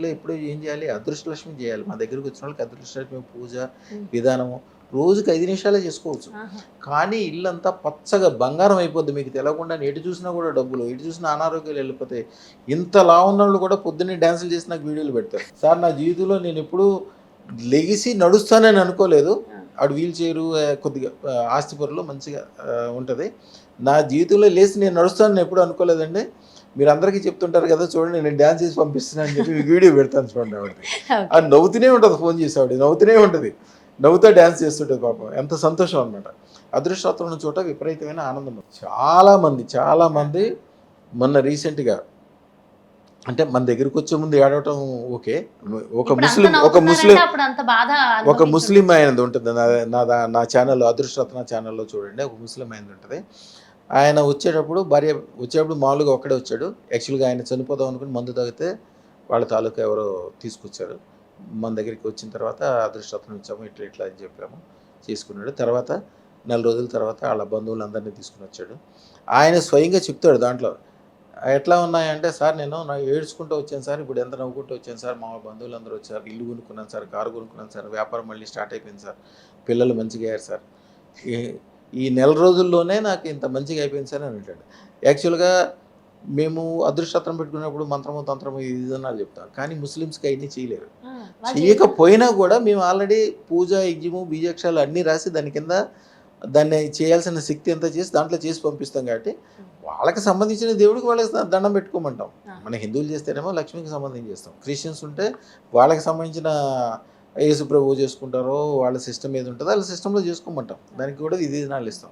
వీక్లో ఎప్పుడో ఏం చేయాలి, అదృష్టలక్ష్మి చేయాలి. మా దగ్గరికి వచ్చిన వాళ్ళకి అదృష్టలక్ష్మి పూజ విధానము రోజుకి 5 నిమిషాలే చేసుకోవచ్చు. కానీ ఇల్లంతా పచ్చగా బంగారం అయిపోద్ది మీకు తెలవకుండా. ఎటు చూసినా కూడా డబ్బులు, ఎటు చూసినా అనారోగ్యాలు వెళ్ళిపోతాయి. ఇంతలా ఉన్నోళ్ళు కూడా పొద్దున్నే డ్యాన్సులు చేసి నాకు వీడియోలు పెడతారు. సార్ నా జీవితంలో నేను ఎప్పుడూ లెగిసి నడుస్తానని అనుకోలేదు. ఆడు వీల్ చైరు కొద్దిగా ఆస్తిపరులు మంచిగా ఉంటుంది. నా జీవితంలో లేచి నేను నడుస్తానని ఎప్పుడు అనుకోలేదండి. మీరు అందరికీ చెప్తుంటారు కదా, చూడండి నేను డ్యాన్స్ చేసి పంపిస్తున్నాను అని చెప్పి మీకు వీడియో పెడతాను చూడండి. ఆవిడది అది నవ్వుతూనే ఉంటుంది, ఫోన్ చేసి ఆవిడ నవ్వుతూనే ఉంటుంది, నవ్వుతా డ్యాన్స్ చేస్తుంటుంది పాపం. ఎంత సంతోషం అనమాట. అదృష్టవంతులు ఉన్న చోట విపరీతమైన ఆనందం. చాలామంది మొన్న రీసెంట్గా అంటే మన దగ్గరికి వచ్చే ముందు ఏడవటం ఓకే. ఒక ముస్లిం ఆయనది ఉంటుంది నా ఛానల్లో, అదృష్టరత్న ఛానల్లో చూడండి. ఒక ముస్లిం ఆయనది ఉంటుంది. ఆయన వచ్చేటప్పుడు వచ్చేటప్పుడు మామూలుగా ఒక్కడే వచ్చాడు. యాక్చువల్గా ఆయన చనిపోదాం అనుకుని మందు తాగితే వాళ్ళ తాలూకా ఎవరో తీసుకొచ్చారు. మన దగ్గరికి వచ్చిన తర్వాత అదృష్టరత్నం ఇచ్చాము, ఇట్లా అని చెప్పాము, చేసుకున్నాడు. తర్వాత నెల రోజుల తర్వాత వాళ్ళ బంధువులందరినీ తీసుకుని వచ్చాడు. ఆయన స్వయంగా చెప్తాడు దాంట్లో, ఎట్లా ఉన్నాయంటే, సార్ నేను ఏడ్చుకుంటూ వచ్చాను సార్, ఇప్పుడు ఎంత నవ్వుకుంటూ వచ్చాను సార్, మా బంధువులు అందరూ వచ్చారు, ఇల్లు కొనుక్కున్నాను సార్, కారు కొనుక్కున్నాను సార్, వ్యాపారం మళ్ళీ స్టార్ట్ అయిపోయింది సార్, పిల్లలు మంచిగా అయ్యారు సార్, ఈ నెల రోజుల్లోనే నాకు ఇంత మంచిగా అయిపోయింది సార్ అని అంటాడు. యాక్చువల్గా మేము అదృష్టరత్నం పెట్టుకున్నప్పుడు మంత్రము తంత్రము ఇదన్నాలు చెప్తాం, కానీ ముస్లిమ్స్కి అవన్నీ చేయలేరు. చేయకపోయినా కూడా మేము ఆల్రెడీ పూజ యజ్ఞము బీజాక్షరాలు అన్నీ రాసి దాన్ని చేయాల్సిన శక్తి అంతా చేసి దాంట్లో చేసి పంపిస్తాం. కాబట్టి వాళ్ళకి సంబంధించిన దేవుడికి వాళ్ళకి దండం పెట్టుకోమంటాం. మన హిందువులు చేస్తేనేమో లక్ష్మికి సంబంధించి చేస్తాం. క్రిస్టియన్స్ ఉంటే వాళ్ళకి సంబంధించిన యేసు ప్రభువు చేసుకుంటారో వాళ్ళ సిస్టమ్ ఏది ఉంటుందో వాళ్ళ సిస్టంలో చేసుకోమంటాం. దానికి కూడా విధి విధానాలు ఇస్తాం.